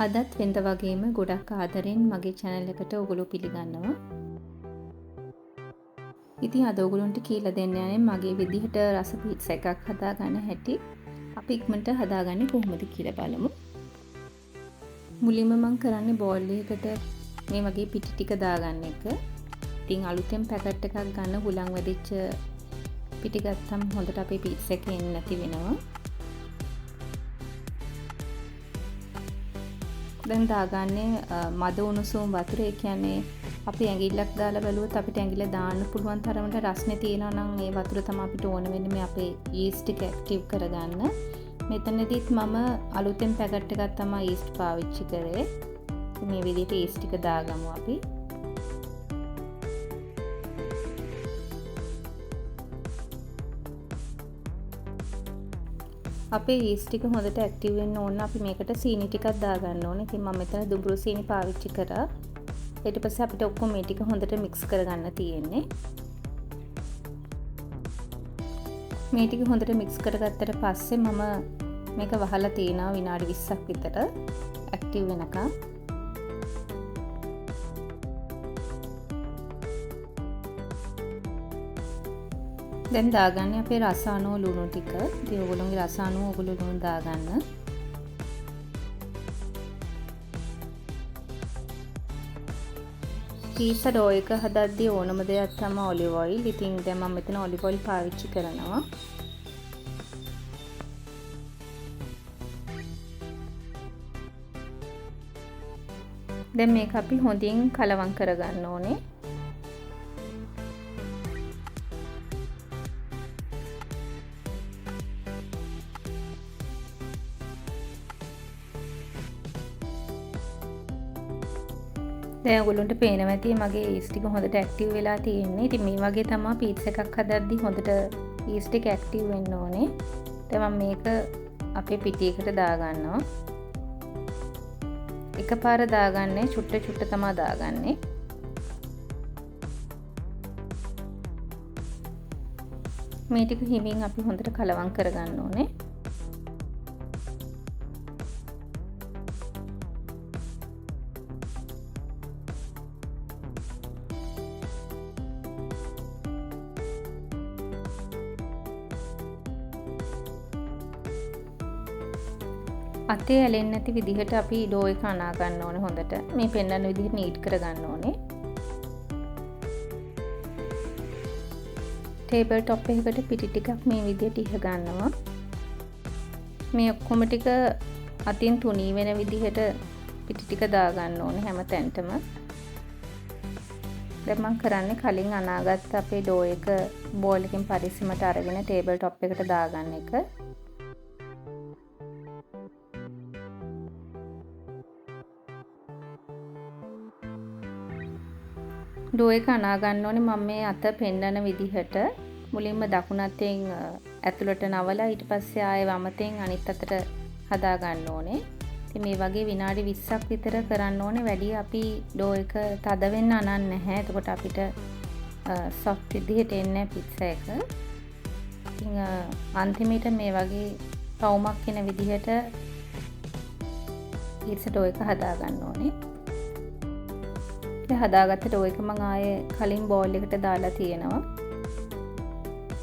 අදත් වෙනද වගේම ගොඩක් ආදරෙන් මගේ channel එකට ඔයගොල්ලෝ පිළිගන්නවා. ඉතින් අද ඔයගොල්ලන්ට කියලා දෙන්න යන්නේ මගේ විදිහට රස පීට්සා එකක් හදාගන්න හැටි. අපි ඉක්මනට හදාගන්නේ කොහොමද කියලා බලමු. මුලින්ම මම කරන්නේ බෝල් එකකට මේ වගේ පිටි ටික දාගන්න එක. ඉතින් අලුතෙන් පැකට් එකක් ගන්න හුලං වැඩිච්ච පිටි ගත්තම හොඳට අපේ පීට්සා එකේ එන්නේ නැති වෙනවා. දැන් දාගන්නේ මද උණුසුම් වතුර. ඒ කියන්නේ අපි ඇඟිල්ලක් දාලා බැලුවොත් අපිට ඇඟිල්ල දාන්න පුළුවන් තරමට රස්නේ තියෙනවා නම් ඒ වතුර තමයි අපිට ඕන වෙන්නේ මේ අපේ යීස්ට් එක ඇක්ටිව් කරගන්න. මෙතනදිත් මම අලුතෙන් පැකට් එකක් තමයි යීස්ට් පාවිච්චි කරේ. මේ විදිහට යීස්ට් ටික දාගමු අපි. අපේ යීස්ට් ටික හොඳට ඇක්ටිව් වෙන්න ඕන අපි මේකට සීනි ටිකක් දාගන්න ඕනේ. ඉතින් මම මෙතන දුඹුරු සීනි පාවිච්චි කරා. ඊට පස්සේ අපිට ඔක්කොම මේ ටික හොඳට මික්ස් කරගන්න තියෙන්නේ. මේ ටික හොඳට මික්ස් කරගත්තට පස්සේ මම මේක වහලා තියනවා විනාඩි 20ක් විතර ඇක්ටිව් වෙනකම්. දැන් දාගන්නේ අපේ රස අණුව ලුණු ටික. ඉතින් ඔයගොල්ලෝගේ රස අණුව ඔයගොල්ලෝ ලුණු දාගන්න. පීසා ඩෝ එක හදද්දී ඕනම දෙයක් තමයි ඔලිව් ඔයිල්. ඉතින් දැන් මම මෙතන ඔලිව් ඔයිල් පාවිච්චි කරනවා. දැන් මේක අපි හොඳින් කලවම් කරගන්න ඕනේ. දැන් ඔයගොල්ලන්ට පේනවා ඇති මගේ යීස්ට් ටික හොඳට ඇක්ටිව් වෙලා තියෙන්නේ. ඉතින් මේ වගේ තමයි පීට්සා එකක් හදද්දී හොඳට යීස්ට් එක ඇක්ටිව් වෙන්න ඕනේ. දැන් මම මේක අපේ පිටියකට දාගන්නවා. එකපාර දාගන්නේ චුට්ට චුට්ට තමයි දාගන්නේ. මේ ටික හිමින් අපි හොඳට කලවම් කරගන්න ඕනේ. අතේ ඇලෙන්නේ නැති විදිහට අපි ඩෝ එක අනා ගන්න ඕනේ හොඳට. මේ පෙන්නන විදිහට නීට් කරගන්න ඕනේ. ටේබල් টොප් එකකට පිටි ටිකක් මේ විදිහට ඉහ ගන්නවා. මේ ඔක්කොම ටික අතින් තුනී වෙන විදිහට පිටි ටික දා ගන්න ඕනේ හැම තැනටම. දැන් මම කරන්නේ කලින් අනාගත්ත අපේ ඩෝ එක බෝල් එකෙන් පරිස්සමට අරගෙන ටේබල් টොප් එකට දාගන්න එක. ඩෝ එක අනා ගන්න ඕනේ මම මේ අත පෙන්නන විදිහට මුලින්ම දකුණු අතෙන් ඇතුළට නවලා ඊට පස්සේ ආයෙ වම අතෙන් අනිත් අතට හදා ගන්න ඕනේ. ඉතින් මේ වගේ විනාඩි 20ක් විතර කරන්න ඕනේ. වැඩි අපි ඩෝ එක තද වෙන්න අනන්නේ නැහැ. එතකොට අපිට සොෆ්ට් විදිහට එන්නේ පිට්සා එක. ඉතින් අන්තිමේට මේ වගේ රවුමක් එන විදිහට පිට්සා ඩෝ එක හදා ගන්න ඕනේ. හදාගත්ත ඩෝ එක මම ආයේ කලින් බෝල් එකට දාලා තියෙනවා.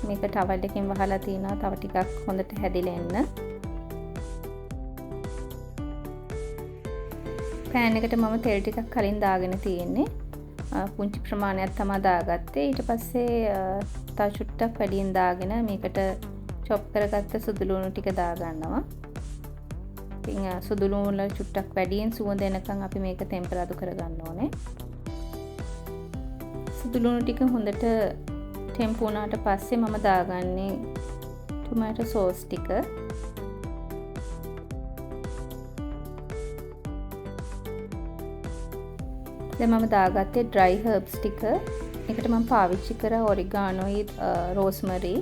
මේක ටවල් එකකින් වහලා තියෙනවා තව ටිකක් හොඳට හැදිලා එන්න. පෑන් එකට මම තෙල් ටිකක් කලින් දාගෙන තියෙන්නේ. පුංචි ප්‍රමාණයක් තමයි දාගත්තේ. ඊට පස්සේ තව චුට්ටක් වැඩියෙන් දාගෙන මේකට චොප් කරගත්ත සුදු ලුණු ටික දා ගන්නවා. ඉතින් සුදු ලුණු වල චුට්ටක් වැඩියෙන් සුවඳ එනකන් අපි මේක ටෙම්පරාදු කරගන්න ඕනේ. සුදු ලුණු ටික හොඳට ටෙම්ප් වුණාට පස්සේ මම දාගන්නේ ටොමැටෝ සෝස් ටික. දැන් මම දාගත්තේ ඩ්‍රයි හර්බ්ස් ටික. ඒකට මම පාවිච්චි කරා ඔරිගානෝයි රෝස්මරි.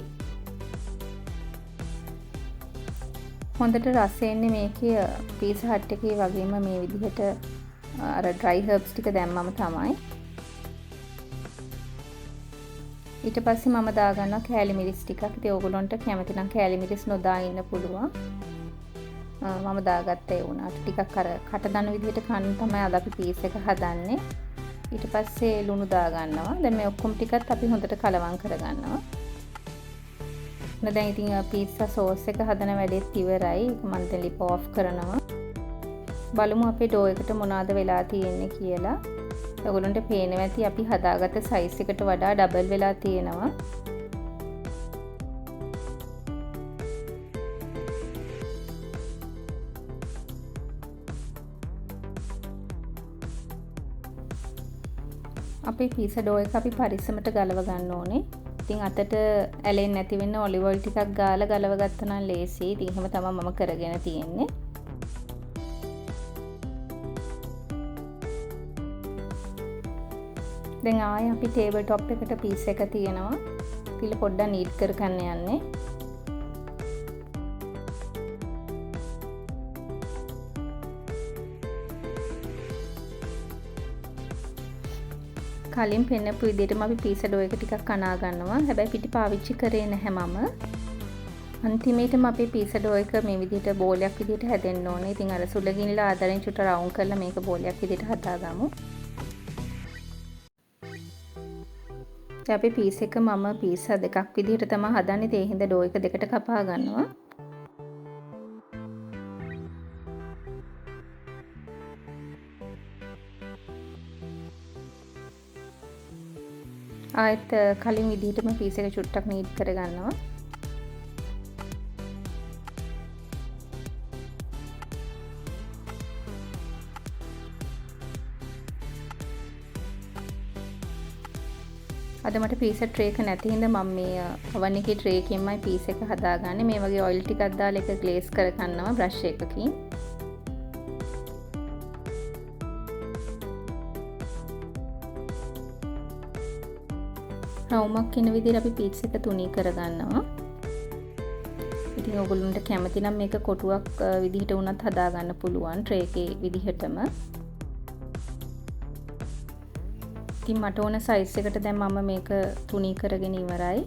හොඳට රස එන්නේ මේකේ පීසා හට් එකේ වගේම මේ විදිහට අර ඩ්‍රයි හර්බ්ස් ටික දැම්මම තමයි. ඊට පස්සේ මම දාගන්නවා කෑලි මිරිස් ටිකක්. ඉතින් ඕගොල්ලන්ට කැමති නම් කෑලි මිරිස් නොදා ඉන්න පුළුවන්. මම දාගත්තා ඒ වුණාට. ටිකක් අර කට දන විදිහට කන්න තමයි අද අපි පීස් එක හදන්නේ. ඊට පස්සේ ලුණු දා ගන්නවා. දැන් මේ ඔක්කොම ටිකත් අපි හොඳට කලවම් කරගන්නවා. දැන් ඉතින් පීට්සා සෝස් එක හදන වැඩේත් ඉවරයි. මම දැන් ලිප ඔෆ් කරනවා. බලමු අපේ ඩෝ එකට මොනවද වෙලා තියෙන්නේ කියලා. ඔයගොල්ලන්ට පේනවා ඇති අපි හදාගත්ත සයිස් එකට වඩා ඩබල් වෙලා තියෙනවා. අපේ පීසා ඩෝ එක අපි පරිස්සමට ගලව ගන්න ඕනේ. ඉතින් අතට ඇලෙන්නේ නැති වෙන්න ඔලිව් ඔයිල් ටිකක් ගාලා ගලව ගත්තා නම් ලේසියි. ඉතින් එහෙම තමයි මම කරගෙන තියෙන්නේ. දැන් ආයේ අපි ටේබල් টොප් එකට පීස් එක තියෙනවා. ඊළ පොඩ්ඩක් නීට් කර ගන්න යන්නේ. කලින් පෙන්නපු විදිහටම අපි පීසා ඩෝ එක ටිකක් කනා ගන්නවා. හැබැයි පිටි පාවිච්චි කරේ නැහැ මම. අන්තිමේටම අපේ පීසා ඩෝ එක මේ විදිහට බෝලයක් විදිහට හැදෙන්න ඕනේ. ඉතින් අර සුලගිනිලා ආදරෙන් චුට්ට රවුන්ඩ් කරලා මේක බෝලයක් විදිහට හදාගමු. දැන් අපි පීස් එක මම පීසා දෙකක් විදිහට තමයි හදන්නේ. ඒ හින්දා ඩෝ එක දෙකට කපා ගන්නවා. ආයෙත් කලින් විදිහටම පීස් එක චුට්ටක් නීට් කරගන්නවා. අද මට පීසා ට්‍රේ එක නැති හින්දා මම මේ oven එකේ ට්‍රේ එකකින්මයි පීස් එක හදාගන්නේ. මේ වගේ ඔයිල් ටිකක් දාලා ඒක ග්ලේස් කරගන්නවා බ්‍රෂ් එකකින්. රවුමක් ඉන්න විදිහට අපි පීස් එක තුනී කරගන්නවා. ඉතින් ඔයගොල්ලන්ට කැමති නම් මේක කොටුවක් විදිහට වුණත් හදාගන්න පුළුවන් ට්‍රේ එකේ විදිහටම. ඉතින් මට ඕන සයිස් එකට දැන් මම මේක තුනී කරගෙන ඉවරයි.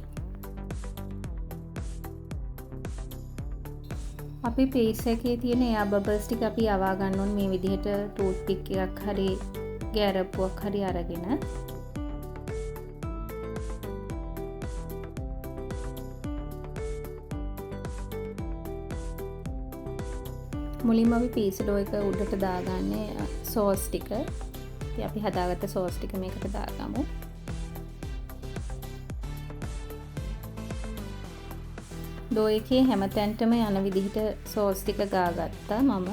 අපි පීස් එකේ තියෙන එයා බබල්ස් ටික අපි යවා ගන්න ඕනේ මේ විදිහට ටූත් පික් එකක් හරි ගෑරප්පුවක් හරි අරගෙන. මුලින්ම අපි පීසා ඩෝ එක උඩට දාගන්නේ සෝස් ටික. ඉතින් අපි හදාගත්ත සෝස් ටික මේකට දාගමු. ඩෝ එකේ හැමතැනටම යන විදිහට සෝස් ටික ගාගත්තා මම.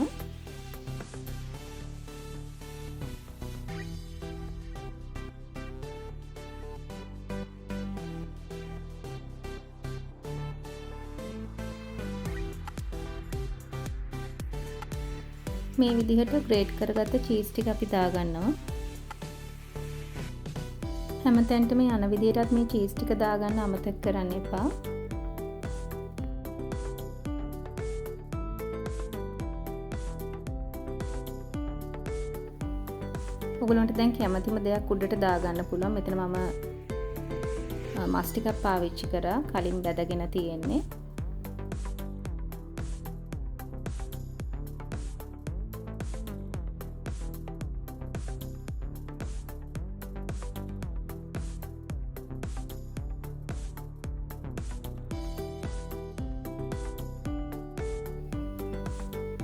මේ විදිහට ග්‍රේට් කරගත්ත චීස් ටික අපි දාගන්නවා. හැමතැනටම යන විදිහටත් මේ චීස් ටික දාගන්න අමතක කරන්න එපා. ඔයගොල්ලන්ට දැන් කැමතිම දෙයක් උඩට දාගන්න පුළුවන්. මෙතන මම මස් ටිකක් පාවිච්චි කරා. කලින් බැදගෙන තියෙන්නේ.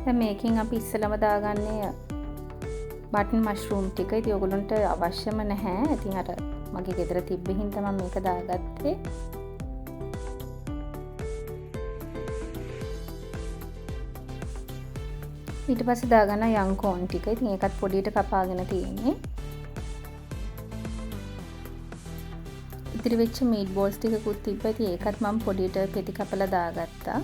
දැන් මේකෙන් අපි ඉස්සලම දාගන්නේ බටන් මෂ්රූම් ටික. ඉතින් ඔයගොල්ලන්ට අවශ්‍යම නැහැ. ඉතින් අර මගේ ගෙදර තිබ්බ හින්දා මම මේක දාගත්තේ. ඊට පස්සේ දාගන්න යම් කෝන් ටික. ඉතින් ඒකත් පොඩියට කපාගෙන තියෙන්නේ. ඉතිරි වෙච්ච මීට් බෝල්ස් ටිකකුත් තිබ්බා. ඉතින් ඒකත් මම පොඩියට පෙති කපලා දාගත්තා.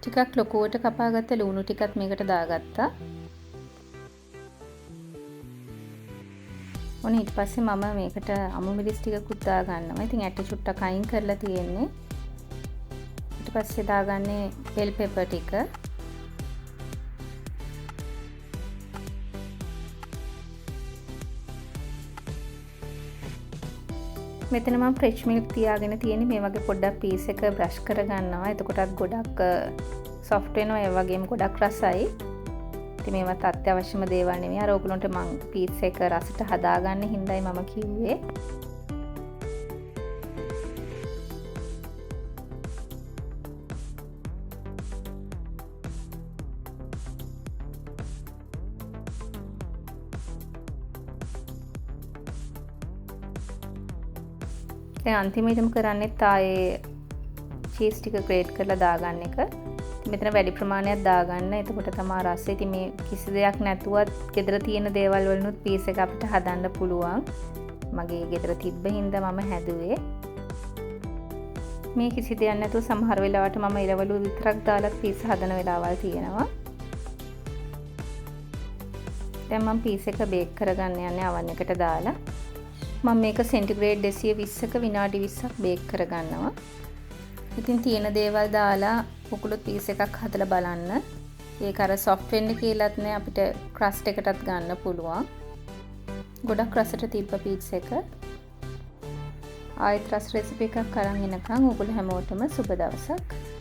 ටිකක් ලොකුවට කපාගත්ත ලුණු ටිකත් මේකට දාගත්තා. ඔන්න ඊට පස්සේ මම මේකට අමු මිරිස් ටිකකුත් දාගන්නවා. ඉතින් ඇට චුට්ටක් අයින් කරලා තියෙන්නේ. ඊට පස්සේ දාගන්නේ බෙල් පෙපර් ටික. මෙතන මම ෆ්‍රෙෂ් මිල්ක් තියාගෙන තියෙන්නේ මේ වගේ පොඩ්ඩක් පීස් එක බ්‍රෂ් කරගන්නවා. එතකොටත් ගොඩක් සොෆ්ට් වෙනවා. ඒ වගේම ගොඩක් රසයි. ඉතින් මේවත් අත්‍යවශ්‍යම දේවල් නෙමෙයි. අර ඔයගොල්ලන්ට මම පීස් එක රසට හදාගන්න හින්දායි මම කිව්වේ. දැන් අන්තිමේටම කරන්නේත් ආයේ චීස් ටික ග්‍රේට් කරලා දාගන්න එක. මෙතන වැඩි ප්‍රමාණයක් දාගන්න. එතකොට තමයි රසය. ඉතින් මේ කිසි දෙයක් නැතුවත් ගෙදර තියෙන දේවල් වලිනුත් පීස් එක අපිට හදන්න පුළුවන්. මගේ ගෙදර තිබ්බ හින්දා මම හැදුවේ. මේ කිසි දෙයක් නැතුව සමහර වෙලාවට මම ඉරවලු විතරක් දාලා පීස් හදන වෙලාවල් තියෙනවා. දැන් මම පීස් එක බේක් කරගන්න යන්නේ oven එකට දාලා. මම මේක සෙන්ටිග්‍රේඩ් 220ක විනාඩි 20ක් බේක් කරගන්නවා. ඉතින් තියෙන දේවල් දාලා උකුළු පීස් එකක් හදලා බලන්න. ඒක අර සොෆ්ට් වෙන්න කියලාත් නෑ අපිට ක්‍රස්ට් එකටත් ගන්න පුළුවන්. ගොඩක් රසට තිබ්බ පීස් එක. ආයෙත් රස රෙසිපි එකක් අරන් එනකන් ඔයගොල්ලෝ හැමෝටම සුබ දවසක්.